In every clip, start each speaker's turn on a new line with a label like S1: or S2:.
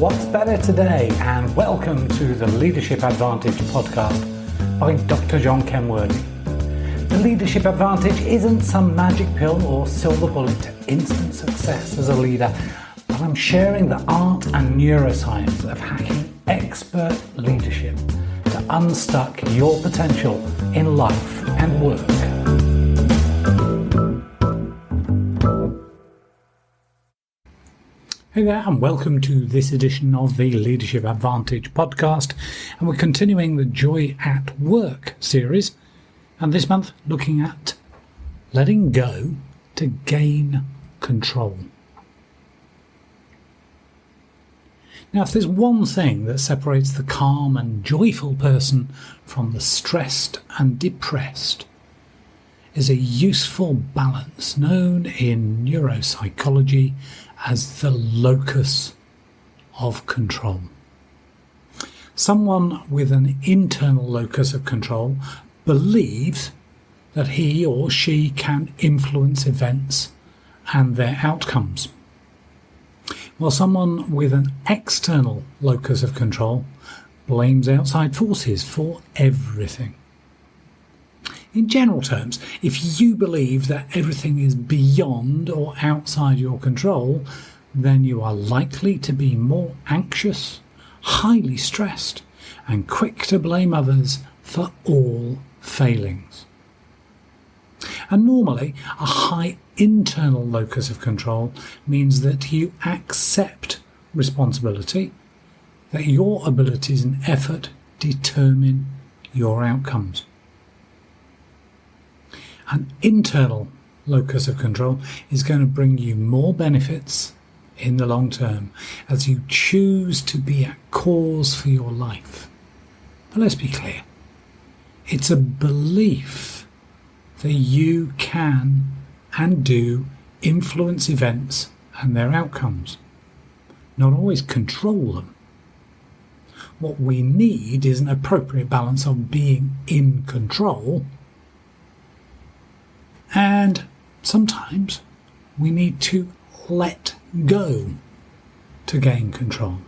S1: What's better today? And welcome to the Leadership Advantage podcast by Dr. John Kenworthy. The Leadership Advantage isn't some magic pill or silver bullet to instant success as a leader, but I'm sharing the art and neuroscience of hacking expert leadership to unstuck your potential in life and work. Hey there, and welcome to this edition of the Leadership Advantage podcast, and we're continuing the Joy at Work series, and this month looking at letting go to gain control. Now, if there's one thing that separates the calm and joyful person from the stressed and depressed, is a useful balance known in neuropsychology as the locus of control. Someone with an internal locus of control believes that he or she can influence events and their outcomes, while someone with an external locus of control blames outside forces for everything. In general terms, if you believe that everything is beyond or outside your control, then you are likely to be more anxious, highly stressed, and quick to blame others for all failings. And normally, a high internal locus of control means that you accept responsibility, that your abilities and effort determine your outcomes. An internal locus of control is going to bring you more benefits in the long term as you choose to be at cause for your life. But let's be clear, it's a belief that you can and do influence events and their outcomes, not always control them. What we need is an appropriate balance of being in control, and sometimes we need to let go to gain control.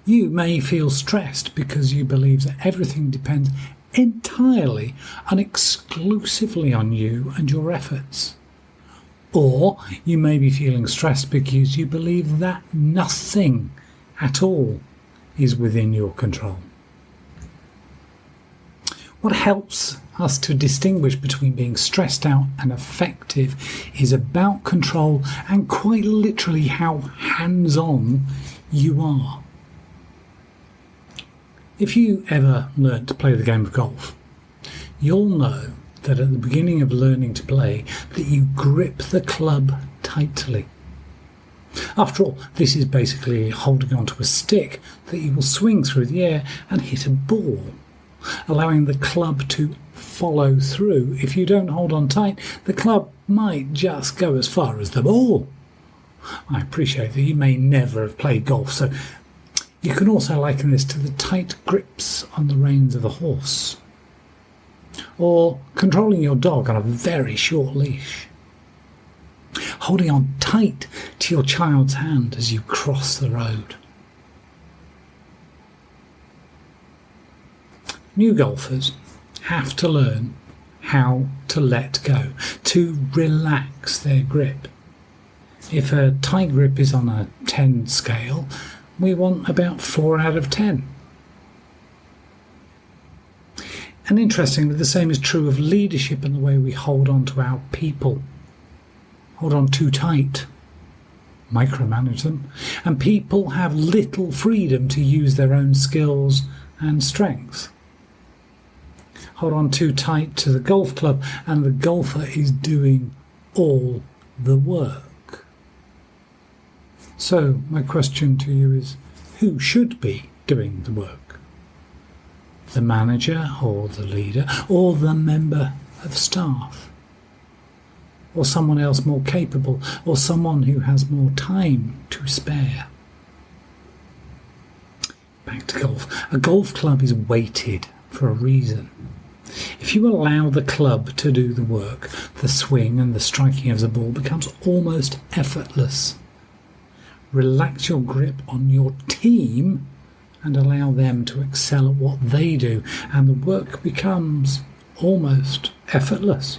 S1: You may feel stressed because you believe that everything depends entirely and exclusively on you and your efforts. Or you may be feeling stressed because you believe that nothing at all is within your control. What helps us to distinguish between being stressed out and effective is about control and quite literally how hands-on you are. If you ever learnt to play the game of golf, you'll know that at the beginning of learning to play that you grip the club tightly. After all, this is basically holding onto a stick that you will swing through the air and hit a ball, allowing the club to follow through. If you don't hold on tight, the club might just go as far as the ball. I appreciate that you may never have played golf, so you can also liken this to the tight grips on the reins of a horse, or controlling your dog on a very short leash, holding on tight to your child's hand as you cross the road. New golfers have to learn how to let go, to relax their grip. If a tight grip is on a 10 scale, we want about 4 out of 10. And interestingly, the same is true of leadership and the way we hold on to our people. Hold on too tight, micromanage them, and people have little freedom to use their own skills and strengths. Hold on too tight to the golf club and the golfer is doing all the work. So my question to you is, who should be doing the work? The manager or the leader or the member of staff? Or someone else more capable, or someone who has more time to spare? Back to golf. A golf club is weighted for a reason. If you allow the club to do the work, the swing and the striking of the ball becomes almost effortless. relax your grip on your team and allow them to excel at what they do, and the work becomes almost effortless.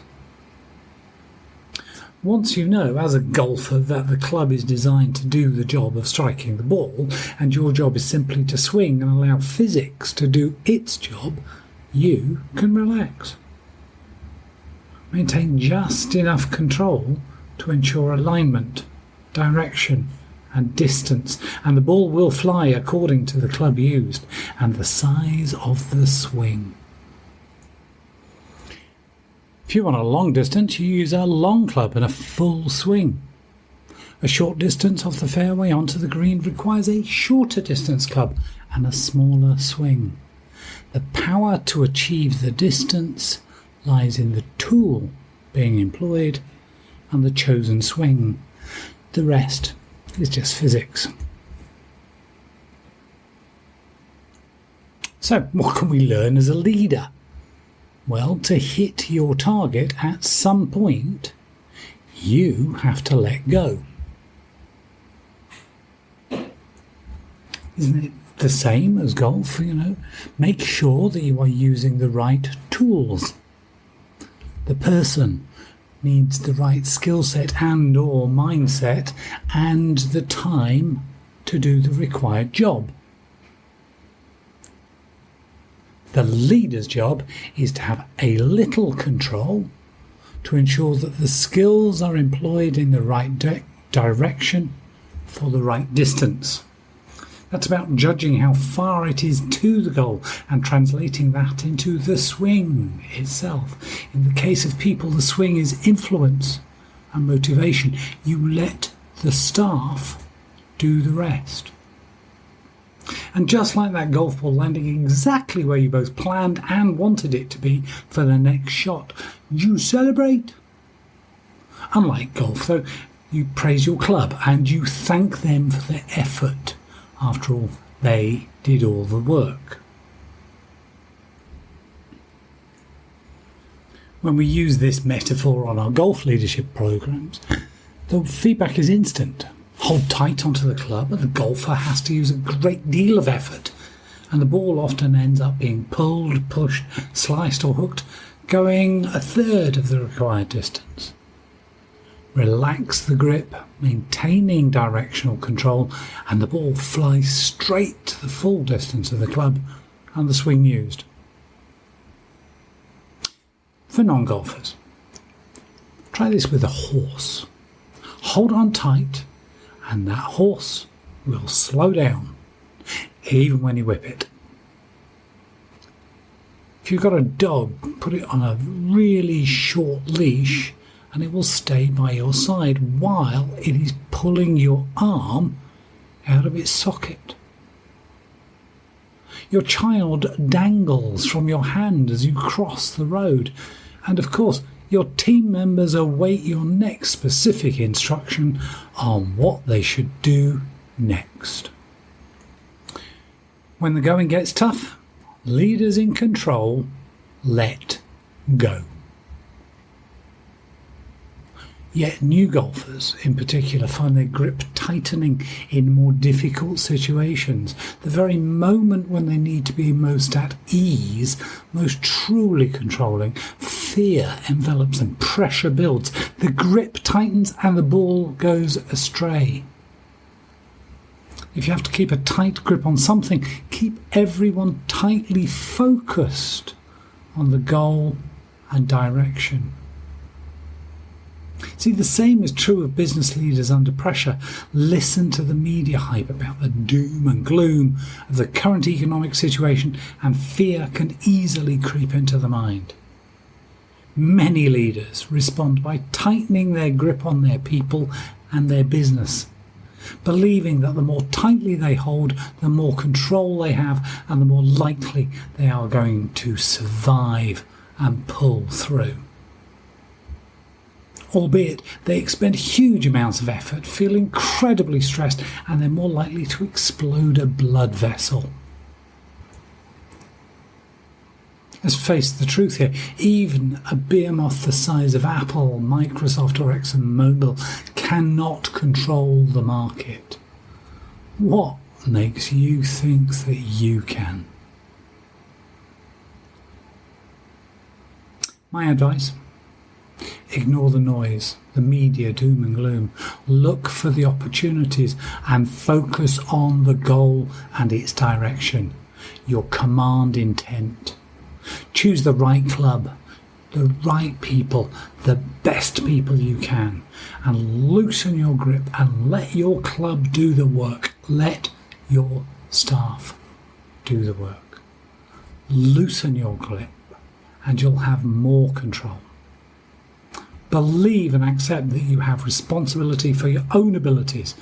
S1: Once you know as a golfer that the club is designed to do the job of striking the ball and your job is simply to swing and allow physics to do its job, you can relax. Maintain just enough control to ensure alignment, direction and distance, and the ball will fly according to the club used and the size of the swing. If you want a long distance, you use a long club and a full swing. A short distance off the fairway onto the green requires a shorter distance club and a smaller swing. The power to achieve the distance lies in the tool being employed and the chosen swing. The rest is just physics. So, what can we learn as a leader? Well, to hit your target at some point, you have to let go. Isn't it the same as golf? Make sure that you are using the right tools. The person needs the right skill set and or mindset and the time to do the required job. The leader's job is to have a little control to ensure that the skills are employed in the right direction for the right distance. That's about judging how far it is to the goal and translating that into the swing itself. In the case of people, the swing is influence and motivation. You let the staff do the rest. And just like that golf ball landing exactly where you both planned and wanted it to be for the next shot, you celebrate. Unlike golf, though, you praise your club and you thank them for their effort. After all, they did all the work. When we use this metaphor on our golf leadership programs, the feedback is instant. Hold tight onto the club, and the golfer has to use a great deal of effort, and the ball often ends up being pulled, pushed, sliced or hooked, going a third of the required distance. Relax the grip, maintaining directional control, and the ball flies straight to the full distance of the club and the swing used. For non-golfers, try this with a horse. Hold on tight, and that horse will slow down, even when you whip it. If you've got a dog, put it on a really short leash, and it will stay by your side while it is pulling your arm out of its socket. Your child dangles from your hand as you cross the road, and of course your team members await your next specific instruction on what they should do next. When the going gets tough, leaders in control let go. Yet new golfers in particular find their grip tightening in more difficult situations. The very moment when they need to be most at ease, most truly controlling, fear envelops them, pressure builds, the grip tightens and the ball goes astray. If you have to keep a tight grip on something, keep everyone tightly focused on the goal and direction. See, the same is true of business leaders under pressure. Listen to the media hype about the doom and gloom of the current economic situation, and fear can easily creep into the mind. Many leaders respond by tightening their grip on their people and their business, believing that the more tightly they hold, the more control they have and the more likely they are going to survive and pull through. Albeit they expend huge amounts of effort, feel incredibly stressed, and they're more likely to explode a blood vessel. Let's face the truth here, even a behemoth the size of Apple, Microsoft or ExxonMobil cannot control the market. What makes you think that you can? My advice: ignore the noise, the media doom and gloom. Look for the opportunities and focus on the goal and its direction, your command intent. Choose the right club, the right people, the best people you can, and loosen your grip and let your club do the work. Let your staff do the work. Loosen your grip and you'll have more control. Believe and accept that you have responsibility for your own abilities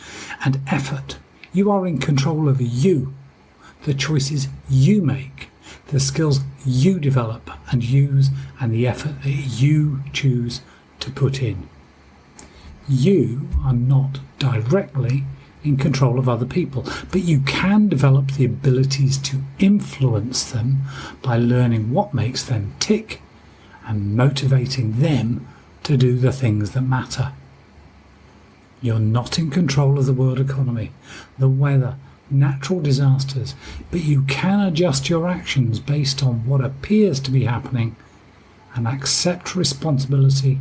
S1: and effort. You are in control over you, the choices you make, the skills you develop and use, and the effort that you choose to put in. You are not directly in control of other people, but you can develop the abilities to influence them by learning what makes them tick and motivating them to do the things that matter. You're not in control of the world economy, the weather, natural disasters, but you can adjust your actions based on what appears to be happening and accept responsibility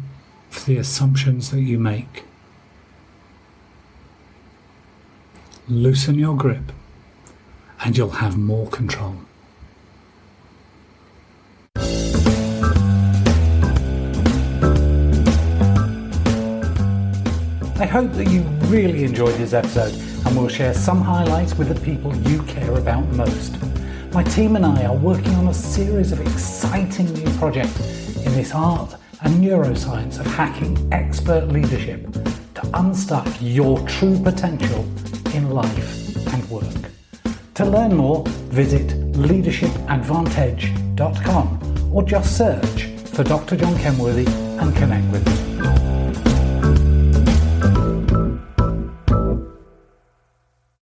S1: for the assumptions that you make. Loosen your grip and you'll have more control. I hope that you really enjoyed this episode and will share some highlights with the people you care about most. My team and I are working on a series of exciting new projects in this art and neuroscience of hacking expert leadership to unstuck your true potential in life and work. To learn more, visit leadershipadvantage.com or just search for Dr. John Kenworthy and connect with me.